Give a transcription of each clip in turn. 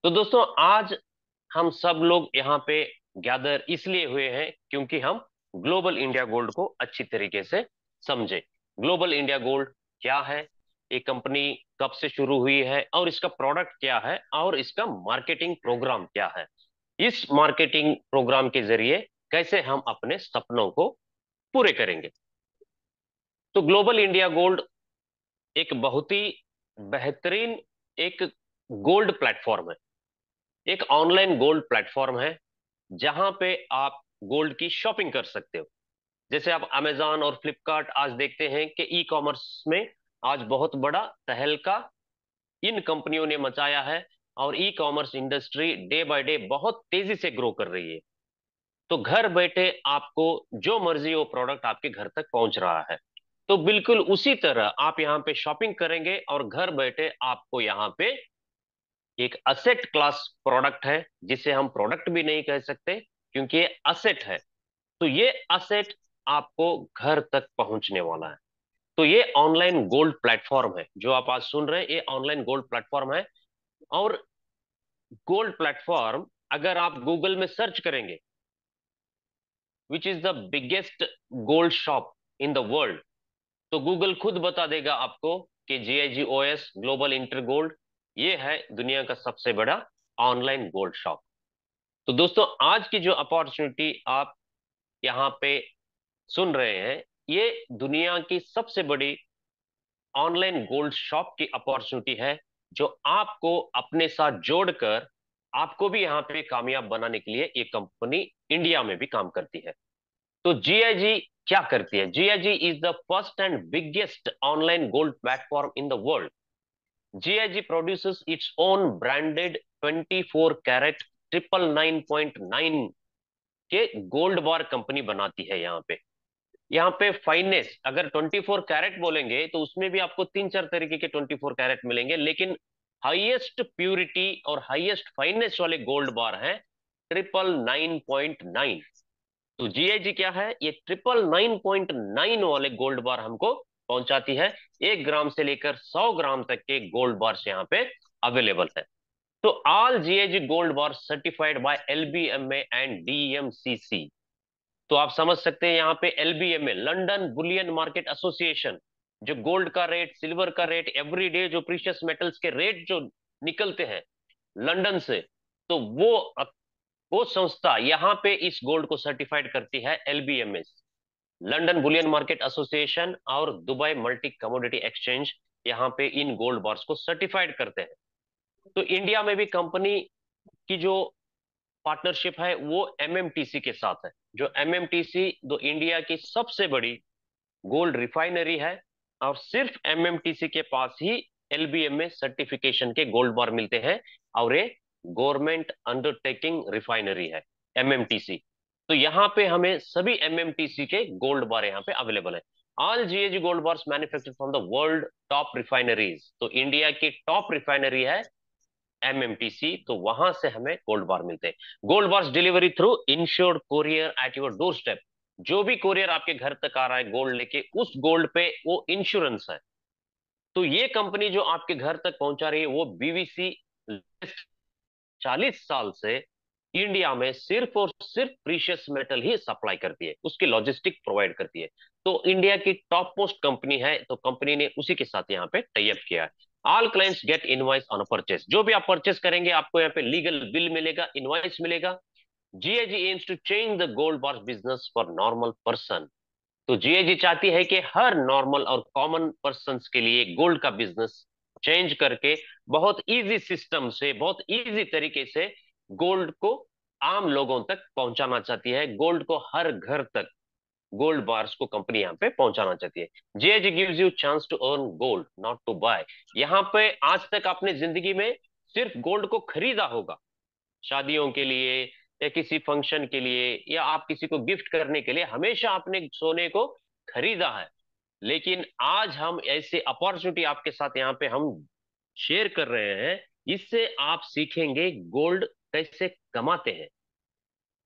तो दोस्तों आज हम सब लोग यहाँ पे गैदर इसलिए हुए हैं क्योंकि हम ग्लोबल इंडिया गोल्ड को अच्छी तरीके से समझे। ग्लोबल इंडिया गोल्ड क्या है, ये कंपनी कब से शुरू हुई है और इसका प्रोडक्ट क्या है और इसका मार्केटिंग प्रोग्राम क्या है। इस मार्केटिंग प्रोग्राम के जरिए कैसे हम अपने सपनों को पूरे करेंगे। तो ग्लोबल इंडिया गोल्ड एक बहुत ही बेहतरीन एक गोल्ड प्लेटफॉर्म है, एक ऑनलाइन गोल्ड प्लेटफॉर्म है जहां पे आप गोल्ड की शॉपिंग कर सकते हो। जैसे आप अमेजॉन और फ्लिपकार्ट आज देखते हैं कि ई कॉमर्स में आज बहुत बड़ा तहलका इन कंपनियों ने मचाया है और e commerce industry day by day बहुत तेजी से ग्रो कर रही है। तो घर बैठे आपको जो मर्जी वो प्रोडक्ट आपके घर तक पहुंच रहा है। तो बिल्कुल उसी तरह आप यहाँ पे शॉपिंग करेंगे और घर बैठे आपको यहाँ पे एक असेट क्लास प्रोडक्ट है, जिसे हम प्रोडक्ट भी नहीं कह सकते क्योंकि ये असेट है। तो ये असेट आपको घर तक पहुंचने वाला है। तो ये ऑनलाइन गोल्ड प्लेटफॉर्म है जो आप आज सुन रहे हैं, ये ऑनलाइन गोल्ड प्लेटफॉर्म है। और गोल्ड प्लेटफॉर्म अगर आप गूगल में सर्च करेंगे which is the biggest gold shop in the world, तो गूगल खुद बता देगा आपको कि GIGOS ग्लोबल इंटर गोल्ड ये है दुनिया का सबसे बड़ा ऑनलाइन गोल्ड शॉप। तो दोस्तों आज की जो अपॉर्चुनिटी आप यहाँ पे सुन रहे हैं, ये दुनिया की सबसे बड़ी ऑनलाइन गोल्ड शॉप की अपॉर्चुनिटी है जो आपको अपने साथ जोड़कर आपको भी यहाँ पे कामयाब बनाने के लिए ये कंपनी इंडिया में भी काम करती है। तो GIG क्या करती है? GIG is the first and biggest online gold platform in the world. GIG produces its own branded 24 carat 999.9 के गोल्ड बार कंपनी बनाती है। यहाँ पे फाइनेस अगर 24 कैरेट बोलेंगे तो उसमें भी आपको तीन चार तरीके के 24 कैरेट मिलेंगे, लेकिन हाईएस्ट प्यूरिटी और हाईएस्ट फाइनेस वाले गोल्ड बार है 999.9। तो GIG क्या है? ये 999.9 वाले गोल्ड बार हमको पहुंचाती है। 1 ग्राम से लेकर 100 ग्राम तक के गोल्ड बार्स यहाँ पे अवेलेबल है। तो all GIG gold bar certified by LBMA and DMCC। तो आप समझ सकते हैं यहाँ पे LBMA London Boolean market association, जो गोल्ड का रेट, सिल्वर का रेट, एवरीडे जो प्रीशियस मेटल्स के रेट जो निकलते हैं लंदन से, तो वो संस्था यहाँ पे इस गोल्ड को सर्टिफाइड करती है। LBMS London Boolean market association और दुबई मल्टी कमोडिटी एक्सचेंज यहाँ पे इन गोल्ड बार्स को सर्टिफाइड करते हैं। तो इंडिया में भी कंपनी की जो पार्टनरशिप है वो MMTC के साथ है। जो MMTC दो इंडिया की सबसे बड़ी गोल्ड रिफाइनरी है और सिर्फ MMTC के पास ही LBMA सर्टिफिकेशन के गोल्ड बार मिलते हैं। और ये गवर्नमेंट अंडरटेकिंग रिफाइनरी है MMTC। तो यहाँ पे हमें सभी MMTC के गोल्ड बार यहाँ पे अवेलेबल है। All GIG gold bars manufactured from the world top refineries. तो इंडिया की टॉप रिफाइनरी है MMTC, तो वहां से हमें गोल्ड बार मिलते हैं। Gold bars delivery through insured courier at your door step. जो भी कोरियर आपके घर तक आ रहा है गोल्ड लेके, उस गोल्ड पे वो इंश्योरेंस है। तो ये कंपनी जो आपके घर तक पहुंचा रही है वो BVC 40 साल से इंडिया में सिर्फ और सिर्फ प्रीशियस मेटल ही सप्लाई करती है, उसकी लॉजिस्टिक प्रोवाइड करती है। तो इंडिया की टॉप मोस्ट कंपनी है, तो कंपनी ने उसी के साथ यहाँ पे टाई अप किया है। All clients get invoice on purchase. जो भी आप परचेस करेंगे आपको यहाँ पे लीगल बिल मिलेगा, इनवॉइस मिलेगा। GIG aims to change the gold bar business for normal person. तो GIG चाहती है कि हर नॉर्मल और कॉमन पर्सन के लिए गोल्ड का बिजनेस चेंज करके बहुत इजी सिस्टम से, बहुत इजी तरीके से गोल्ड को आम लोगों तक पहुंचाना चाहती है। गोल्ड को हर घर तक गोल्ड बार्स को कंपनी यहाँ पे पहुंचाना चाहती है। GIG gives you chance to earn gold not to buy. यहाँ पे आज तक आपने जिंदगी में सिर्फ गोल्ड को खरीदा होगा, शादियों के लिए या किसी फंक्शन के लिए या आप किसी को गिफ्ट करने के लिए हमेशा आपने सोने को खरीदा है। लेकिन आज हम ऐसे अपॉर्चुनिटी आपके साथ यहाँ पे हम शेयर कर रहे हैं, इससे आप सीखेंगे गोल्ड कैसे कमाते हैं।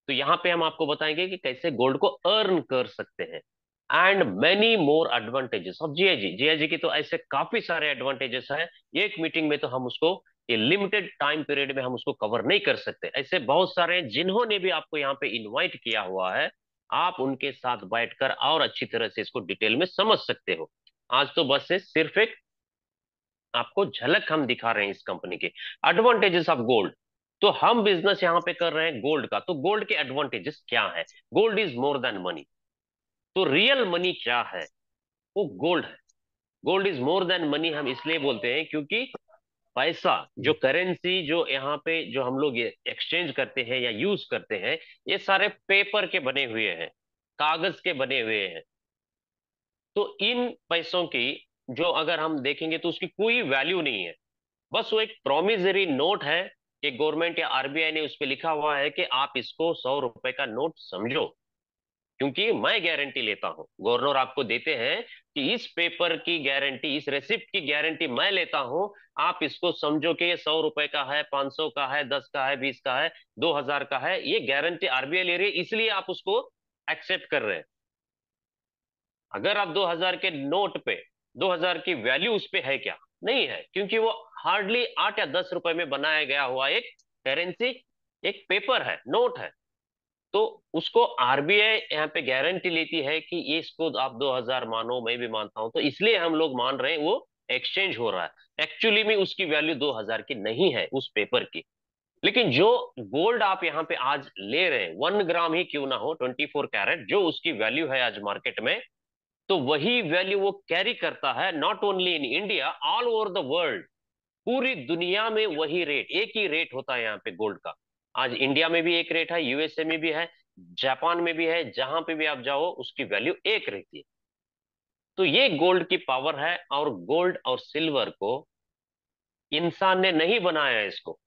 तो यहाँ पे हम आपको बताएंगे कि कैसे गोल्ड को अर्न कर सकते हैं and many more advantages of GIG। GIG की तो ऐसे काफी सारे एडवांटेजेस हैं, एक मीटिंग में तो हम उसको कि लिमिटेड टाइम पीरियड में हम उसको कवर नहीं कर सकते। ऐसे बहुत सारे हैं जिन्होंने भी आपको यहाँ पे इनवाइट किया हुआ है, आप उनके साथ बैठकर और अच्छी तरह से इसको डिटेल में समझ सकते हो। आज तो बस से सिर्फ एक आपको झलक हम दिखा रहे हैं इस कंपनी के एडवांटेजेस ऑफ गोल्ड। तो हम बिजनेस यहाँ पे कर रहे हैं गोल्ड का, तो गोल्ड के एडवांटेजेस क्या है? Gold is more than money. तो रियल मनी क्या है? वो गोल्ड है। Gold is more than money हम इसलिए बोलते हैं क्योंकि पैसा, जो करेंसी जो यहाँ पे जो हम लोग एक्सचेंज करते हैं या यूज करते हैं, ये सारे पेपर के बने हुए हैं, कागज के बने हुए हैं। तो इन पैसों की जो अगर हम देखेंगे तो उसकी कोई वैल्यू नहीं है। बस वो एक प्रोमिजरी नोट है कि गवर्नमेंट या आरबीआई ने उस पर लिखा हुआ है कि आप इसको 100 रुपए का नोट समझो, क्योंकि मैं गारंटी लेता हूं, गवर्नर आपको देते हैं कि इस पेपर की गारंटी, इस रेसिप्ट की गारंटी मैं लेता हूं। आप इसको समझो कि ये 100 रुपए का है, 500 का है, 10 का है, 20 का है, 2000 का है, ये गारंटी आरबीआई ले रही है, इसलिए आप उसको एक्सेप्ट कर रहे हैं। अगर आप 2000 के नोट पे 2000 की वैल्यू उस पे है क्या? नहीं है, क्योंकि वो हार्डली 8 या 10 रुपए में बनाया गया हुआ एक करेंसी, एक पेपर है, नोट है। तो उसको आरबीआई यहाँ पे गारंटी लेती है कि ये इसको आप 2000 मानो, मैं भी मानता हूं, तो इसलिए हम लोग मान रहे हैं वो एक्सचेंज हो रहा है। एक्चुअली में उसकी वैल्यू 2000 की नहीं है उस पेपर की। लेकिन जो गोल्ड आप यहाँ पे आज ले रहे हैं, 1 ग्राम ही क्यों ना हो, 24 कैरेट, जो उसकी वैल्यू है आज मार्केट में, तो वही वैल्यू वो कैरी करता है not only in India, all over the world. पूरी दुनिया में वही रेट, एक ही रेट होता है यहाँ पे गोल्ड का। आज इंडिया में भी एक रेट है, यूएसए में भी है, जापान में भी है, जहां पे भी आप जाओ उसकी वैल्यू एक रहती है। तो ये गोल्ड की पावर है। और गोल्ड और सिल्वर को इंसान ने नहीं बनाया है, इसको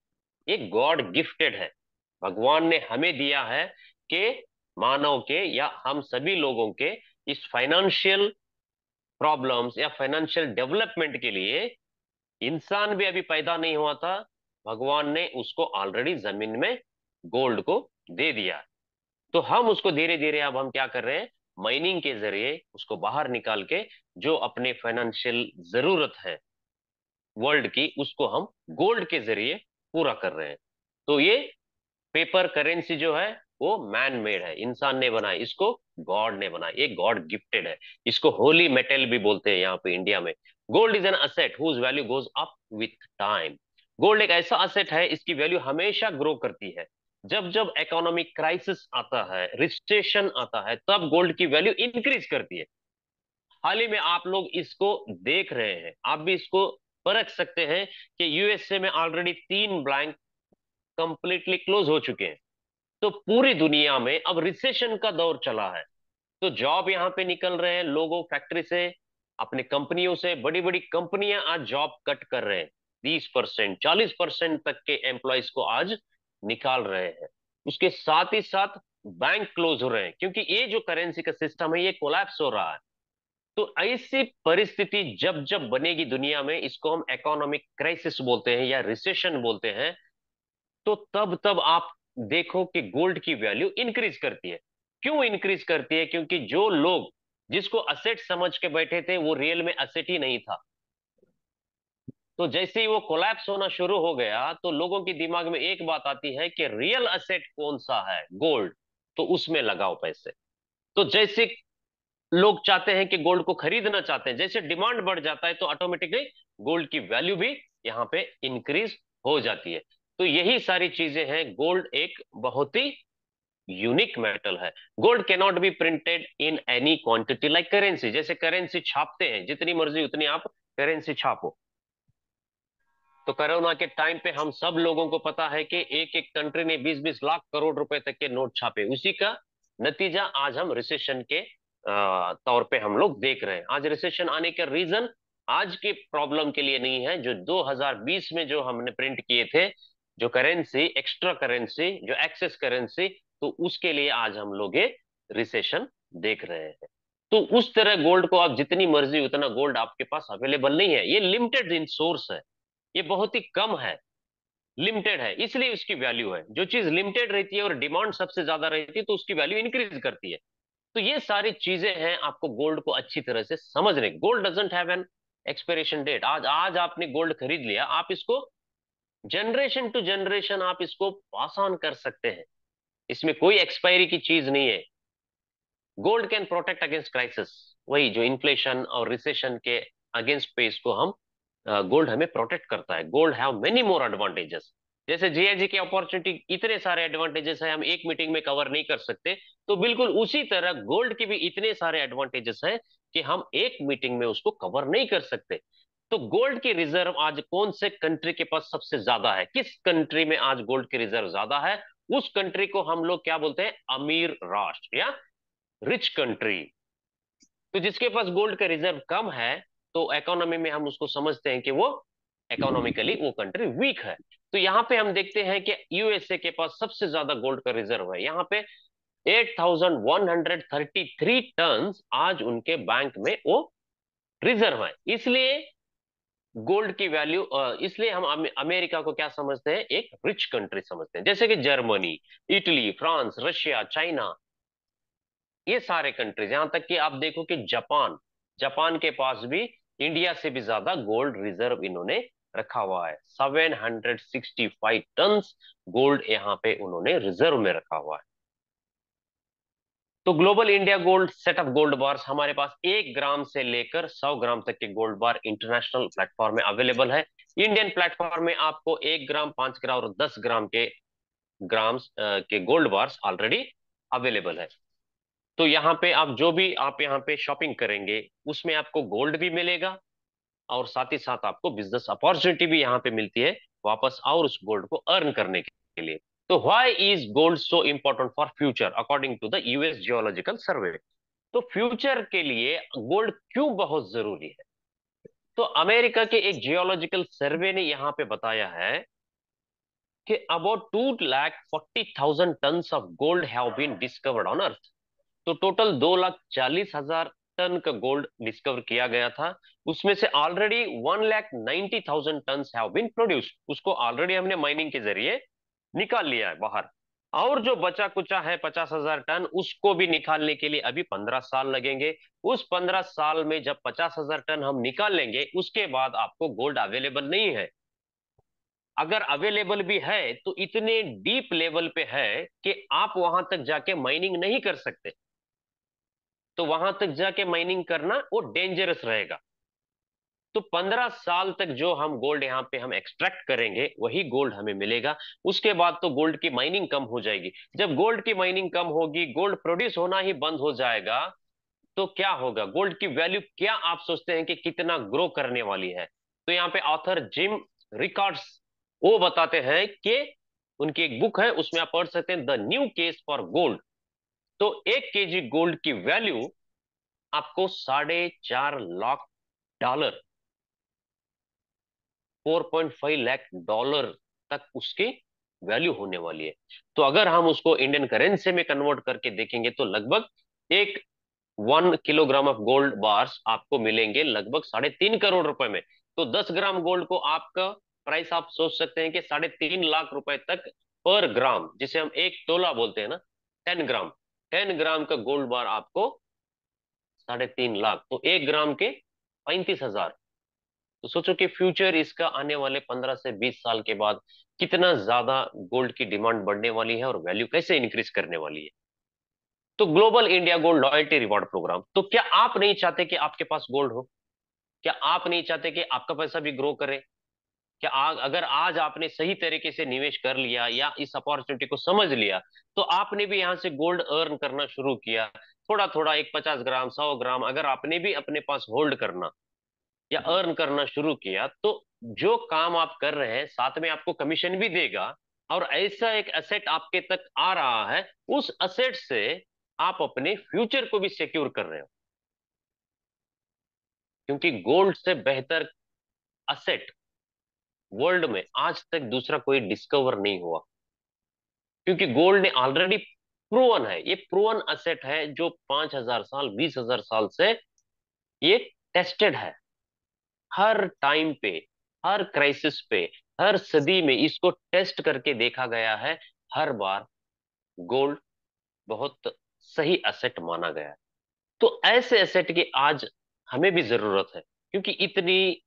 ये गॉड गिफ्टेड है। भगवान ने हमें दिया है कि मानव के या हम सभी लोगों के इस फाइनेंशियल प्रॉब्लम्स या फाइनेंशियल डेवलपमेंट के लिए, इंसान भी अभी पैदा नहीं हुआ था, भगवान ने उसको ऑलरेडी जमीन में गोल्ड को दे दिया। तो हम उसको धीरे धीरे अब हम क्या कर रहे हैं, माइनिंग के जरिए उसको बाहर निकाल के जो अपने फाइनेंशियल जरूरत है वर्ल्ड की, उसको हम गोल्ड के जरिए पूरा कर रहे हैं। तो ये पेपर करेंसी जो है वो मैन मेड है, इंसान ने बनाई, इसको गॉड ने बनाई, ये गॉड गिफ्टेड है। इसको होली मेटल भी बोलते हैं यहाँ पे इंडिया में। Gold is an asset whose value goes up with time. Gold एक ऐसा असेट है, इसकी वैल्यू हमेशा ग्रो करती है। जब जब इकोनॉमिक क्राइसिस आता है, रिसेशन आता है, तब गोल्ड की वैल्यू इंक्रीज करती है। हाल ही में आप लोग इसको देख रहे हैं, आप भी इसको परख सकते हैं कि यूएसए में ऑलरेडी 3 बैंक कंप्लीटली क्लोज हो चुके हैं। तो पूरी दुनिया में अब रिसेशन का दौर चला है। तो जॉब यहाँ पे निकल रहे हैं, लोगों फैक्ट्री से, अपने कंपनियों से, बड़ी बड़ी कंपनियां आज जॉब कट कर रहे हैं, 30%, 40% तक के एम्प्लॉयज को आज निकाल रहे हैं। उसके साथ ही साथ बैंक क्लोज हो रहे हैं, क्योंकि ये जो करेंसी का सिस्टम है ये कोलैप्स हो रहा है। तो ऐसी परिस्थिति जब जब बनेगी दुनिया में, इसको हम इकोनॉमिक क्राइसिस बोलते हैं या रिसेशन बोलते हैं, तो तब तब आप देखो कि गोल्ड की वैल्यू इंक्रीज करती है। क्यों इंक्रीज करती है? क्योंकि जो लोग जिसको असेट समझ के बैठे थे वो रियल में असेट ही नहीं था। तो जैसे ही वो कोलैप्स होना शुरू हो गया, तो लोगों के दिमाग में एक बात आती है कि रियल असेट कौन सा है, गोल्ड, तो उसमें लगाओ पैसे। तो जैसे लोग चाहते हैं कि गोल्ड को खरीदना चाहते हैं, जैसे डिमांड बढ़ जाता है तो ऑटोमेटिकली गोल्ड की वैल्यू भी यहाँ पे इंक्रीज हो जाती है। तो यही सारी चीजें हैं। गोल्ड एक बहुत ही यूनिक मेटल है। Gold cannot be printed in any quantity like currency. जैसे करेंसी छापते हैं, जितनी मर्जी उतनी आप करेंसी छापो। तो कोरोना के टाइम पे हम सब लोगों को पता है कि एक एक कंट्री ने 20-20 लाख करोड़ रुपए तक के नोट छापे। उसी का नतीजा आज हम रिसेशन के तौर पे हम लोग देख रहे हैं। आज रिसेशन आने का रीजन आज के प्रॉब्लम के लिए नहीं है, जो 2020 में जो हमने प्रिंट किए थे, जो करेंसी, एक्स्ट्रा करेंसी, जो एक्सेस करेंसी, तो उसके लिए आज हम लोग ये रिसेशन देख रहे हैं। तो उस तरह गोल्ड को आप जितनी मर्जी उतना गोल्ड आपके पास अवेलेबल नहीं है, ये लिमिटेड इन सोर्स है, ये बहुत ही कम है, लिमिटेड है, इसलिए उसकी वैल्यू है। जो चीज लिमिटेड रहती है और डिमांड सबसे ज्यादा रहती है तो उसकी वैल्यू इंक्रीज करती है। तो ये सारी चीजें हैं आपको गोल्ड को अच्छी तरह से समझने। Gold doesn't have an expiration date. आज आज आपने गोल्ड खरीद लिया, आप इसको जनरेशन टू जनरेशन आप इसको पास ऑन कर सकते हैं, इसमें कोई एक्सपायरी की चीज नहीं है। Gold can protect against crisis, वही जो इन्फ्लेशन और रिसेशन के अगेंस्ट पे इसको हम, गोल्ड हमें प्रोटेक्ट करता है। Gold have many more advantages, जैसे जीआईजी की अपॉर्चुनिटी इतने सारे एडवांटेजेस है, हम एक मीटिंग में कवर नहीं कर सकते, तो बिल्कुल उसी तरह गोल्ड के भी इतने सारे एडवांटेजेस हैं कि हम एक मीटिंग में उसको कवर नहीं कर सकते। तो गोल्ड की रिजर्व आज कौन से कंट्री के पास सबसे ज्यादा है, किस कंट्री में आज गोल्ड की रिजर्व ज्यादा है, उस कंट्री को हम लोग क्या बोलते हैं, अमीर राष्ट्र या रिच कंट्री। तो जिसके पास गोल्ड का रिजर्व कम है, तो इकोनॉमी में हम उसको समझते हैं कि वो इकोनॉमिकली वो कंट्री वीक है। तो यहाँ पे हम देखते हैं कि यूएसए के पास सबसे ज्यादा गोल्ड का रिजर्व है, यहाँ पे 8,133 टन आज उनके बैंक में वो रिजर्व है। इसलिए गोल्ड की वैल्यू, इसलिए हम अमेरिका को क्या समझते हैं, एक रिच कंट्री समझते हैं। जैसे कि Germany, Italy, France, Russia, China, ये सारे कंट्रीज, यहां तक कि आप देखो कि जापान, जापान के पास भी इंडिया से भी ज्यादा गोल्ड रिजर्व इन्होंने रखा हुआ है। 765 टन गोल्ड यहाँ पे उन्होंने रिजर्व में रखा हुआ है। तो global India gold set of gold bars हमारे पास 1 ग्राम से लेकर 100 ग्राम तक के गोल्ड बार इंटरनेशनल प्लेटफॉर्म में अवेलेबल है। इंडियन प्लेटफॉर्म में आपको 1 ग्राम, 5 ग्राम और 10 ग्राम के ग्राम्स के गोल्ड बार्स ऑलरेडी अवेलेबल है। तो यहाँ पे आप जो भी आप यहाँ पे शॉपिंग करेंगे उसमें आपको गोल्ड भी मिलेगा, और साथ ही साथ आपको बिजनेस अपॉर्चुनिटी भी यहाँ पे मिलती है वापस और उस गोल्ड को अर्न करने के लिए। तो why is gold so important for future according to the US geological survey. तो फ्यूचर के लिए गोल्ड क्यों बहुत जरूरी है, तो अमेरिका के एक जियोलॉजिकल सर्वे ने यहाँ पे बताया है कि about 2,40,000 tons of gold have been discovered on earth. तो टोटल 2,40,000 टन का गोल्ड डिस्कवर किया गया था। उसमें से already 1,90,000 ton have been produced, उसको ऑलरेडी हमने माइनिंग के जरिए निकाल लिया है बाहर। और जो बचा कुचा है 50,000 टन, उसको भी निकालने के लिए अभी 15 साल लगेंगे। उस 15 साल में जब 50,000 टन हम निकाल लेंगे, उसके बाद आपको गोल्ड अवेलेबल नहीं है। अगर अवेलेबल भी है तो इतने डीप लेवल पे है कि आप वहां तक जाके माइनिंग नहीं कर सकते। तो वहां तक जाके माइनिंग करना वो डेंजरस रहेगा। तो 15 साल तक जो हम गोल्ड यहाँ पे हम एक्सट्रैक्ट करेंगे वही गोल्ड हमें मिलेगा। उसके बाद तो गोल्ड की माइनिंग कम हो जाएगी। जब गोल्ड की माइनिंग कम होगी, गोल्ड प्रोड्यूस होना ही बंद हो जाएगा, तो क्या होगा, गोल्ड की वैल्यू क्या आप सोचते हैं कि कितना ग्रो करने वाली है। तो यहाँ पे ऑथर जिम रिकॉर्ड्स वो बताते हैं कि उनकी एक बुक है, उसमें आप पढ़ सकते हैं the new case for gold. तो 1 केजी गोल्ड की वैल्यू आपको 4.5 लाख डॉलर, 4.5 लाख डॉलर तक उसकी वैल्यू होने वाली है। तो अगर हम उसको इंडियन करेंसी में कन्वर्ट करके देखेंगे तो लगभग एक 1 किलोग्राम ऑफ गोल्ड बार्स आपको मिलेंगे लगभग 3.5 करोड़ रुपए में। तो 10 ग्राम गोल्ड को आपका प्राइस आप सोच सकते हैं कि 3.5 लाख रुपए तक पर ग्राम, जिसे हम 1 तोला बोलते हैं ना, 10 ग्राम, 10 ग्राम का गोल्ड बार आपको 3.5 लाख, तो 1 ग्राम के 35,000। तो सोचो कि फ्यूचर इसका आने वाले 15 से 20 साल के बाद कितना ज्यादा गोल्ड की डिमांड बढ़ने वाली है और वैल्यू कैसे इंक्रीज करने वाली है। तो global India gold loyalty reward program, तो क्या आप नहीं चाहते कि आपके पास गोल्ड हो, क्या आप नहीं चाहते कि आपका पैसा भी ग्रो करे? क्या अगर आज आपने सही तरीके से निवेश कर लिया या इस अपॉर्चुनिटी को समझ लिया, तो आपने भी यहाँ से गोल्ड अर्न करना शुरू किया, थोड़ा थोड़ा एक 50 ग्राम, 100 ग्राम अगर आपने भी अपने पास होल्ड करना या अर्न करना शुरू किया, तो जो काम आप कर रहे हैं साथ में आपको कमीशन भी देगा। और ऐसा एक एसेट आपके तक आ रहा है, उस एसेट से आप अपने फ्यूचर को भी सिक्योर कर रहे हो, क्योंकि गोल्ड से बेहतर एसेट वर्ल्ड में आज तक दूसरा कोई डिस्कवर नहीं हुआ। क्योंकि गोल्ड ने ऑलरेडी प्रूवन है, ये प्रूवन एसेट है जो 5,000 साल, 20,000 साल से ये टेस्टेड है। हर टाइम पे, हर क्राइसिस पे, हर सदी में इसको टेस्ट करके देखा गया है। हर बार गोल्ड बहुत सही एसेट माना गया है। तो ऐसे एसेट की आज हमें भी जरूरत है, क्योंकि इतनी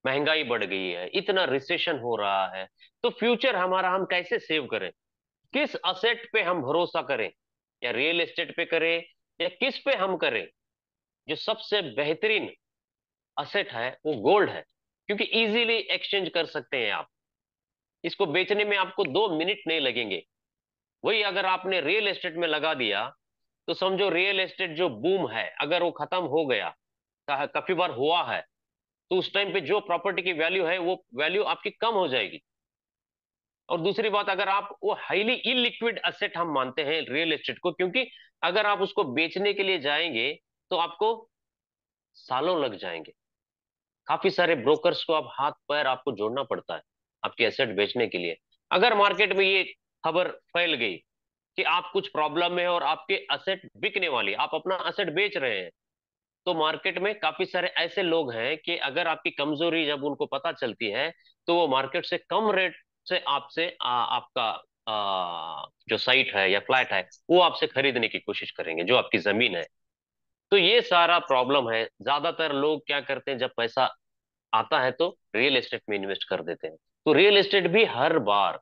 महंगाई बढ़ गई है, इतना रिसेशन हो रहा है, तो फ्यूचर हमारा हम कैसे सेव करें? किस असेट पे हम भरोसा करें? या रियल एस्टेट पे करें, या किस पे हम करें? जो सबसे बेहतरीन असेट है वो गोल्ड है, क्योंकि इजीली एक्सचेंज कर सकते हैं आप। इसको बेचने में आपको 2 मिनट नहीं लगेंगे। वही अगर आपने रियल एस्टेट में लगा दिया, तो समझो रियल एस्टेट जो बूम है अगर वो खत्म हो गया, काफी बार हुआ है, तो उस टाइम पे जो प्रॉपर्टी की वैल्यू है वो वैल्यू आपकी कम हो जाएगी। और दूसरी बात, अगर आप वो हाईली इलिक्विड असेट हम मानते हैं रियल एस्टेट को, क्योंकि अगर आप उसको बेचने के लिए जाएंगे तो आपको सालों लग जाएंगे। काफी सारे ब्रोकर्स को आप हाथ पैर आपको जोड़ना पड़ता है आपके एसेट बेचने के लिए। अगर मार्केट में ये खबर फैल गई कि आप कुछ प्रॉब्लम में है और आपके असेट बिकने वाली, आप अपना असेट बेच रहे हैं, तो मार्केट में काफी सारे ऐसे लोग हैं कि अगर आपकी कमजोरी जब उनको पता चलती है, तो वो मार्केट से कम रेट से आपसे आपका जो साइट है या फ्लैट है वो आपसे खरीदने की कोशिश करेंगे, जो आपकी जमीन है। तो ये सारा प्रॉब्लम है। ज्यादातर लोग क्या करते हैं, जब पैसा आता है तो रियल एस्टेट में इन्वेस्ट कर देते हैं। तो रियल एस्टेट भी हर बार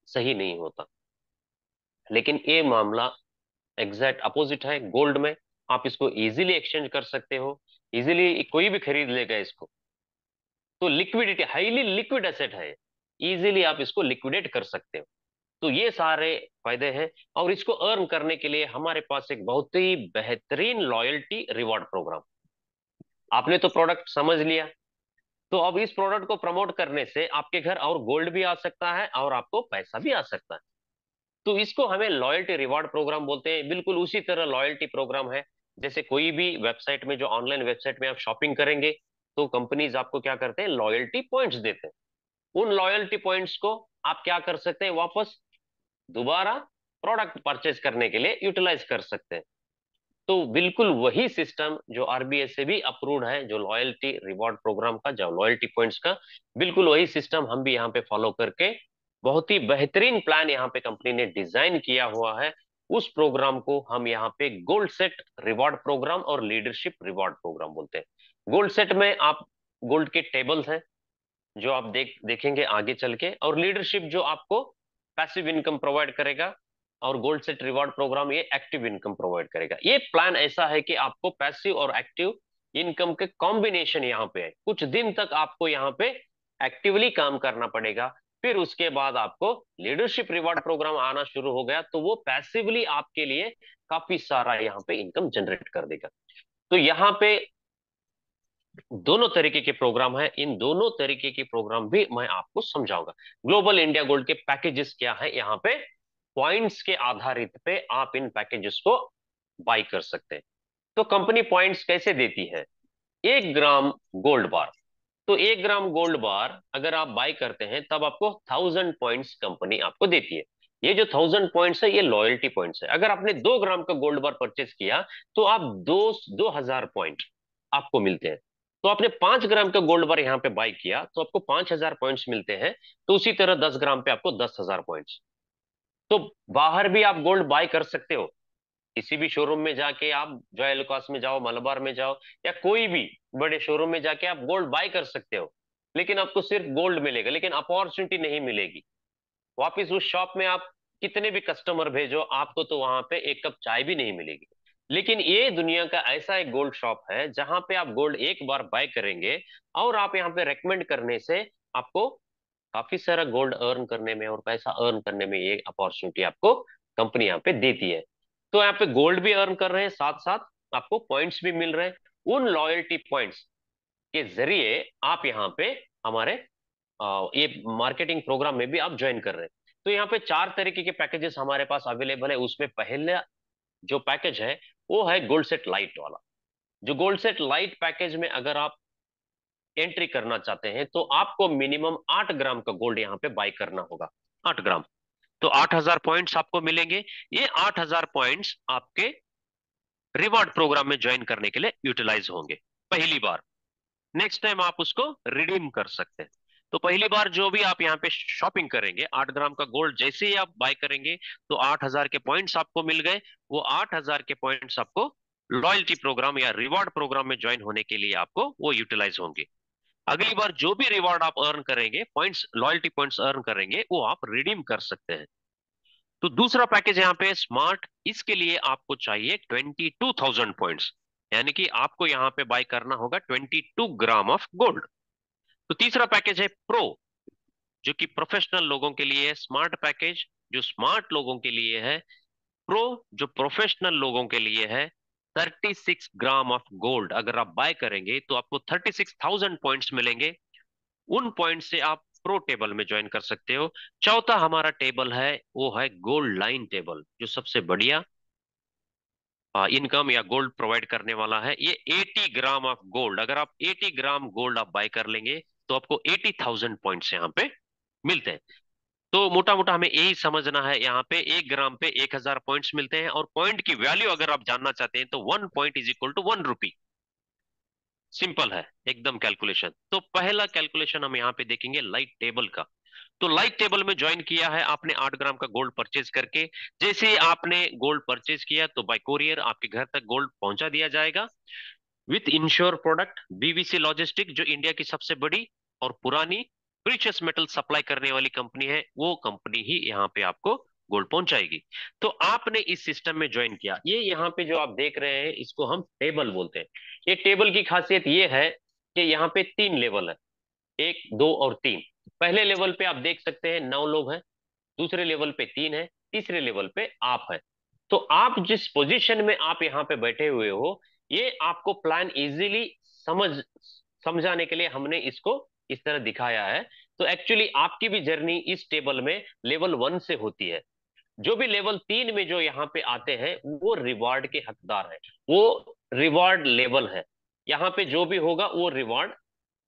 सही नहीं होता, लेकिन ये मामला एग्जैक्ट अपोजिट है गोल्ड में। आप इसको इजीली एक्सचेंज कर सकते हो, इजीली कोई भी खरीद लेगा इसको। तो लिक्विडिटी, हाईली लिक्विड एसेट है, इजीली आप इसको लिक्विडेट कर सकते हो। तो ये सारे फायदे हैं। और इसको अर्न करने के लिए हमारे पास एक बहुत ही बेहतरीन लॉयल्टी रिवॉर्ड प्रोग्राम। आपने तो प्रोडक्ट समझ लिया, तो अब इस प्रोडक्ट को प्रमोट करने से आपके घर और गोल्ड भी आ सकता है और आपको पैसा भी आ सकता है। तो इसको हमें लॉयल्टी रिवॉर्ड प्रोग्राम बोलते हैं। बिल्कुल उसी तरह लॉयल्टी प्रोग्राम है जैसे कोई भी वेबसाइट में, जो ऑनलाइन वेबसाइट में आप शॉपिंग करेंगे, तो कंपनीज आपको क्या करते हैं, लॉयल्टी पॉइंट्स देते हैं। उन लॉयल्टी पॉइंट्स को आप क्या कर सकते हैं, वापस दोबारा प्रोडक्ट परचेज करने के लिए यूटिलाइज कर सकते हैं। तो बिल्कुल वही सिस्टम जो आरबीआई से भी अप्रूव्ड है, जो लॉयल्टी रिवॉर्ड प्रोग्राम का, जो लॉयल्टी पॉइंट्स का, बिल्कुल वही सिस्टम हम भी यहाँ पे फॉलो करके बहुत ही बेहतरीन प्लान यहाँ पे कंपनी ने डिजाइन किया हुआ है। उस प्रोग्राम को हम यहाँ पे गोल्ड सेट रिवॉर्ड प्रोग्राम और लीडरशिप रिवॉर्ड प्रोग्राम बोलते हैं। गोल्ड सेट में आप गोल्ड के टेबल्स हैं जो आप देखेंगे आगे चल के, और लीडरशिप जो आपको पैसिव इनकम प्रोवाइड करेगा, और गोल्ड सेट रिवॉर्ड प्रोग्राम ये एक्टिव इनकम प्रोवाइड करेगा। ये प्लान ऐसा है कि आपको पैसिव और एक्टिव इनकम के कॉम्बिनेशन यहाँ पे है। कुछ दिन तक आपको यहाँ पे एक्टिवली काम करना पड़ेगा, फिर उसके बाद आपको लीडरशिप रिवॉर्ड प्रोग्राम आना शुरू हो गया तो वो पैसिवली आपके लिए काफी सारा यहाँ पे इनकम जनरेट कर देगा। तो यहाँ पे दोनों तरीके के प्रोग्राम है, इन दोनों तरीके के प्रोग्राम भी मैं आपको समझाऊंगा। ग्लोबल इंडिया गोल्ड के पैकेजेस क्या है, यहाँ पे पॉइंट्स के आधारित पे आप इन पैकेजेस को बाई कर सकते हैं। तो कंपनी पॉइंट्स कैसे देती है? 1 ग्राम गोल्ड बार, तो 1 ग्राम गोल्ड बार अगर आप बाई करते हैं तब आपको 1000 पॉइंट्स कंपनी आपको देती है। ये जो 1000 पॉइंट्स है ये लॉयल्टी पॉइंट्स है। अगर आपने 2 ग्राम का गोल्ड बार परचेज किया तो आप 2000 पॉइंट आपको मिलते हैं। तो आपने 5 ग्राम का गोल्ड बार यहाँ पे बाई किया तो आपको 5000 पॉइंट्स मिलते हैं। तो उसी तरह 10 ग्राम पे आपको 10,000 पॉइंट्स। तो बाहर भी आप गोल्ड बाय कर सकते हो, किसी भी शोरूम में जाके, आप जॉय एलुकास में जाओ, मलबार में जाओ, या कोई भी बड़े शोरूम में जाके आप गोल्ड बाय कर सकते हो। लेकिन आपको सिर्फ गोल्ड मिलेगा, लेकिन अपॉर्चुनिटी नहीं मिलेगी। वापिस उस शॉप में आप कितने भी कस्टमर भेजो, आपको तो वहां पे एक कप चाय भी नहीं मिलेगी। लेकिन ये दुनिया का ऐसा एक गोल्ड शॉप है जहां पे आप गोल्ड एक बार बाय करेंगे और आप यहाँ पे रेकमेंड करने से आपको काफी सारा गोल्ड अर्न करने में और पैसा अर्न करने में ये अपॉर्चुनिटी आपको कंपनी यहाँ पे देती है। तो यहाँ पे गोल्ड भी अर्न कर रहे हैं, साथ साथ आपको पॉइंट्स भी मिल रहे हैं। उन लॉयल्टी पॉइंट्स के जरिए आप यहाँ पे हमारे ये मार्केटिंग प्रोग्राम में भी आप ज्वाइन कर रहे हैं। तो यहाँ पे 4 तरीके के पैकेजेस हमारे पास अवेलेबल है। उसमें पहला जो पैकेज है वो है गोल्ड सेट लाइट वाला। जो गोल्ड सेट लाइट पैकेज में अगर आप एंट्री करना चाहते हैं तो आपको मिनिमम 8 ग्राम का गोल्ड यहाँ पे बाय करना होगा। 8 ग्राम, तो 8000 पॉइंट्स आपको मिलेंगे। ये 8000 पॉइंट्स आपके रिवॉर्ड प्रोग्राम में ज्वाइन करने के लिए यूटिलाइज होंगे पहली बार। नेक्स्ट टाइम आप उसको रिडीम कर सकते हैं। तो पहली बार जो भी आप यहाँ पे शॉपिंग करेंगे, 8 ग्राम का गोल्ड जैसे ही आप बाय करेंगे तो 8000 के पॉइंट्स आपको मिल गए। वो 8000 के पॉइंट्स आपको लॉयल्टी प्रोग्राम या रिवॉर्ड प्रोग्राम में ज्वाइन होने के लिए आपको वो यूटिलाइज होंगे। अगली बार जो भी रिवॉर्ड आप अर्न करेंगे, पॉइंट्स, लॉयल्टी पॉइंट्स अर्न करेंगे, वो आप रिडीम कर सकते हैं। तो दूसरा पैकेज यहाँ पे स्मार्ट, इसके लिए आपको चाहिए 22,000 पॉइंट्स, यानी कि आपको यहाँ पे बाय करना होगा 22 ग्राम ऑफ गोल्ड। तो तीसरा पैकेज है प्रो, जो कि प्रोफेशनल लोगों के लिए है। स्मार्ट पैकेज जो स्मार्ट लोगों के लिए है, प्रो जो प्रोफेशनल लोगों के लिए है। 36 ग्राम ऑफ गोल्ड अगर आप बाय करेंगे तो आपको 36,000 पॉइंट्स मिलेंगे। उन पॉइंट से आप प्रो टेबल में ज्वाइन कर सकते हो। चौथा हमारा टेबल है, वो है गोल्ड लाइन टेबल, जो सबसे बढ़िया इनकम या गोल्ड प्रोवाइड करने वाला है। ये 80 ग्राम ऑफ गोल्ड, अगर आप 80 ग्राम गोल्ड आप बाय कर लेंगे तो आपको 80,000 पॉइंट्स यहाँ पे मिलते हैं। तो मोटा मोटा हमें यही समझना है, यहाँ पे 1 ग्राम पे 1,000 पॉइंट्स मिलते हैं। और पॉइंट की वैल्यू अगर आप जानना चाहते हैं तो 1 point is equal to 1 rupee. Simple है एकदम कैलकुलेशन। तो पहला कैलकुलेशन हम यहाँ पे देखेंगे लाइट टेबल का। तो लाइट टेबल में ज्वाइन किया है आपने 8 ग्राम का गोल्ड परचेज करके। जैसे ही आपने गोल्ड परचेज किया तो बाय कोरियर आपके घर तक गोल्ड पहुंचा दिया जाएगा with ensure product. BVC logistic जो इंडिया की सबसे बड़ी और पुरानी प्रीशियस मेटल सप्लाई करने वाली कंपनी है, वो कंपनी ही यहाँ पे आपको गोल्ड पहुंचाएगी। तो आपने इस सिस्टम में ज्वाइन किया। ये यहाँ पे जो आप देख रहे हैं इसको हम टेबल बोलते हैं। ये टेबल की खासियत ये है कि यहाँ पे 3 लेवल है, 1, 2 और 3। पहले लेवल पे आप देख सकते हैं 9 लोग हैं, दूसरे लेवल पे 3 है, तीसरे लेवल पे आप है। तो आप जिस पोजीशन में आप यहाँ पे बैठे हुए हो, ये आपको प्लान इजीली समझ समझाने के लिए हमने इसको इस तरह दिखाया है। तो एक्चुअली आपकी भी जर्नी इस टेबल में लेवल 1 से होती है। जो भी लेवल 3 में जो यहाँ पे आते हैं वो रिवार्ड के हकदार है, वो रिवार्ड लेवल है। यहाँ पे जो भी होगा वो रिवार्ड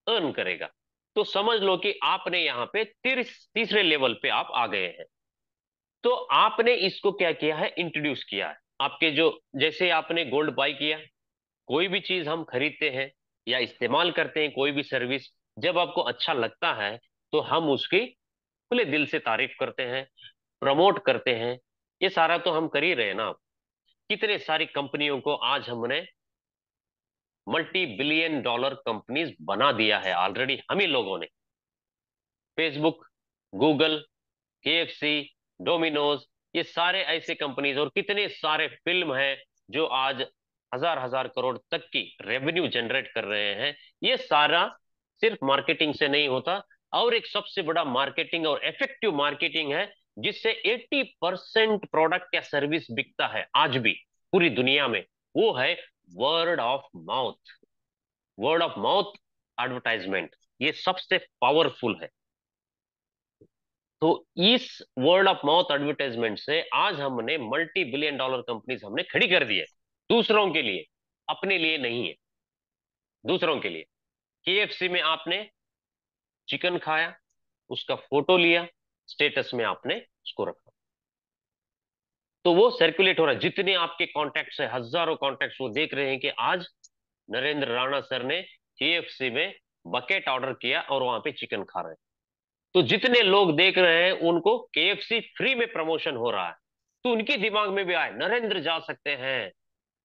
अर्न करेगा। तो समझ लो कि आपने यहाँ पे तीसरे लेवल पे आप आ गए हैं। तो आपने इसको क्या किया है, इंट्रोड्यूस किया है। आपके जो, जैसे आपने गोल्ड बाय किया, कोई भी चीज हम खरीदते हैं या इस्तेमाल करते हैं, कोई भी सर्विस जब आपको अच्छा लगता है तो हम उसकी खुले दिल से तारीफ करते हैं, प्रमोट करते हैं। ये सारा तो हम कर ही रहे हैं ना। कितने सारी कंपनियों को आज हमने मल्टी बिलियन डॉलर कंपनीज बना दिया है ऑलरेडी हम ही लोगों ने। फेसबुक, गूगल, केएफसी, डोमिनोज, ये सारे ऐसे कंपनीज और कितने सारे फिल्म हैं जो आज हजार हजार करोड़ तक की रेवेन्यू जनरेट कर रहे हैं। ये सारा सिर्फ मार्केटिंग से नहीं होता। और एक सबसे बड़ा मार्केटिंग और इफेक्टिव मार्केटिंग है जिससे 80% प्रोडक्ट या सर्विस बिकता है आज भी पूरी दुनिया में, वो है word of mouth. Word of mouth advertisement, ये सबसे पावरफुल है। तो इस वर्ड ऑफ माउथ एडवर्टाइजमेंट से आज हमने मल्टी बिलियन डॉलर कंपनीज हमने खड़ी कर दी है, दूसरों के लिए, अपने लिए नहीं है, दूसरों के लिए। केएफसी में आपने चिकन खाया, उसका फोटो लिया, स्टेटस में आपने उसको रखा, तो वो सर्कुलेट हो रहा है। जितने आपके कॉन्टैक्ट्स है, हजारों कॉन्टैक्ट्स, वो देख रहे हैं कि आज नरेंद्र राणा सर ने केएफसी में बकेट ऑर्डर किया और वहां पे चिकन खा रहे हैं। तो जितने लोग देख रहे हैं उनको केएफसी फ्री में प्रमोशन हो रहा है। तो उनके दिमाग में भी आए नरेंद्र जा सकते हैं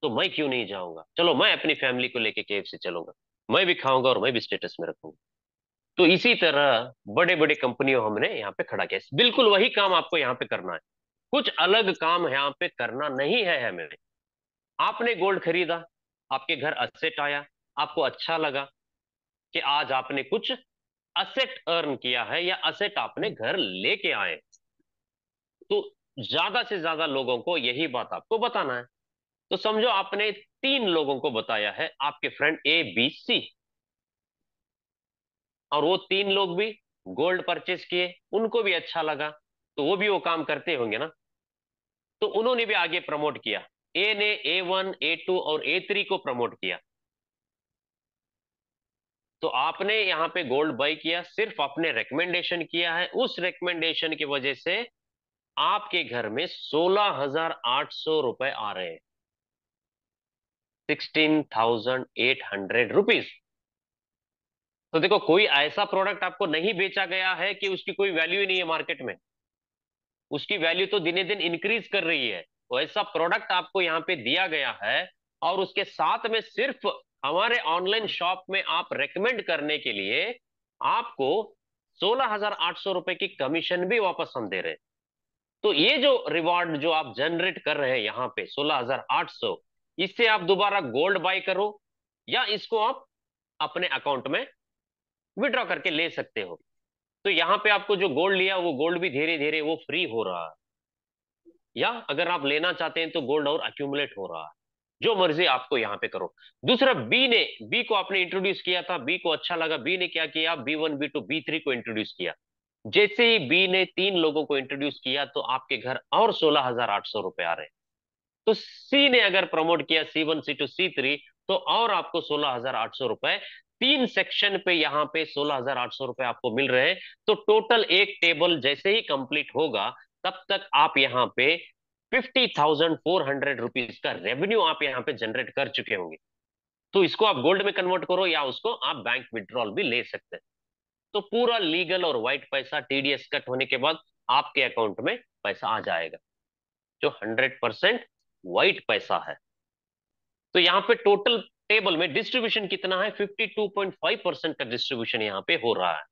तो मैं क्यों नहीं जाऊंगा, चलो मैं अपनी फैमिली को लेके केएफसी चलूंगा, मैं भी खाऊंगा और मैं भी स्टेटस में रखूंगा। तो इसी तरह बड़े बड़े कंपनियों हमने यहाँ पे खड़ा किया। बिल्कुल वही काम आपको यहाँ पे करना है, कुछ अलग काम यहाँ पे करना नहीं है हमें। आपने गोल्ड खरीदा, आपके घर असेट आया, आपको अच्छा लगा कि आज आपने कुछ असेट अर्न किया है या असेट आपने घर लेके आए। तो ज्यादा से ज्यादा लोगों को यही बात आपको बताना है। तो समझो आपने 3 लोगों को बताया है, आपके फ्रेंड ABC, और वो 3 लोग भी गोल्ड परचेज किए, उनको भी अच्छा लगा, तो वो भी वो काम करते होंगे ना। तो उन्होंने भी आगे प्रमोट किया। ए ने A1, A2 और A3 को प्रमोट किया। तो आपने यहाँ पे गोल्ड बाय किया, सिर्फ आपने रिकमेंडेशन किया है, उस रिकमेंडेशन की वजह से आपके घर में 16,800 रुपए आ रहे हैं, 16,800 रुपीज। तो देखो, कोई ऐसा प्रोडक्ट आपको नहीं बेचा गया है कि उसकी कोई वैल्यू ही नहीं है मार्केट में, उसकी वैल्यू तो दिने दिन इंक्रीज कर रही है। तो ऐसा प्रोडक्ट आपको यहाँ पे दिया गया है और उसके साथ में सिर्फ हमारे ऑनलाइन शॉप में आप रेकमेंड करने के लिए आपको 16,800 रुपए की कमीशन भी वापस हम दे रहे हैं। तो ये जो रिवॉर्ड जो आप जनरेट कर रहे हैं यहाँ पे 16,800, इससे आप दोबारा गोल्ड बाय करो या इसको आप अपने अकाउंट में विड्रॉ करके ले सकते हो। तो यहाँ पे आपको जो गोल्ड लिया वो गोल्ड भी धीरे धीरे वो फ्री हो रहा है, या अगर आप लेना चाहते हैं तो गोल्ड और अक्यूमुलेट हो रहा है। जो मर्जी आपको यहाँ पे करो। दूसरा, बी को आपने इंट्रोड्यूस किया था, बी को अच्छा लगा, बी ने क्या किया, B1 B2 B3 को इंट्रोड्यूस किया। जैसे ही बी ने 3 लोगों को इंट्रोड्यूस किया तो आपके घर और 16,800 रुपए आ रहे हैं। तो सी ने अगर प्रमोट किया C1 C2 C3, तो और आपको 16,800 रुपए, 3 सेक्शन पे यहाँ पे 16,800 रुपए आपको मिल रहे हैं। तो टोटल एक टेबल जैसे ही कंप्लीट होगा तब तक आप यहाँ पे 50,400 रुपीज का रेवेन्यू आप यहाँ पे जनरेट कर चुके होंगे। तो इसको आप गोल्ड में कन्वर्ट करो या उसको आप बैंक विड्रॉल भी ले सकते हैं। तो पूरा लीगल और व्हाइट पैसा टीडीएस कट होने के बाद आपके अकाउंट में पैसा आ जाएगा, जो 100% व्हाइट पैसा है। तो यहाँ पे टोटल टेबल में डिस्ट्रीब्यूशन कितना है, 52.5% का डिस्ट्रीब्यूशन यहाँ पे हो रहा है।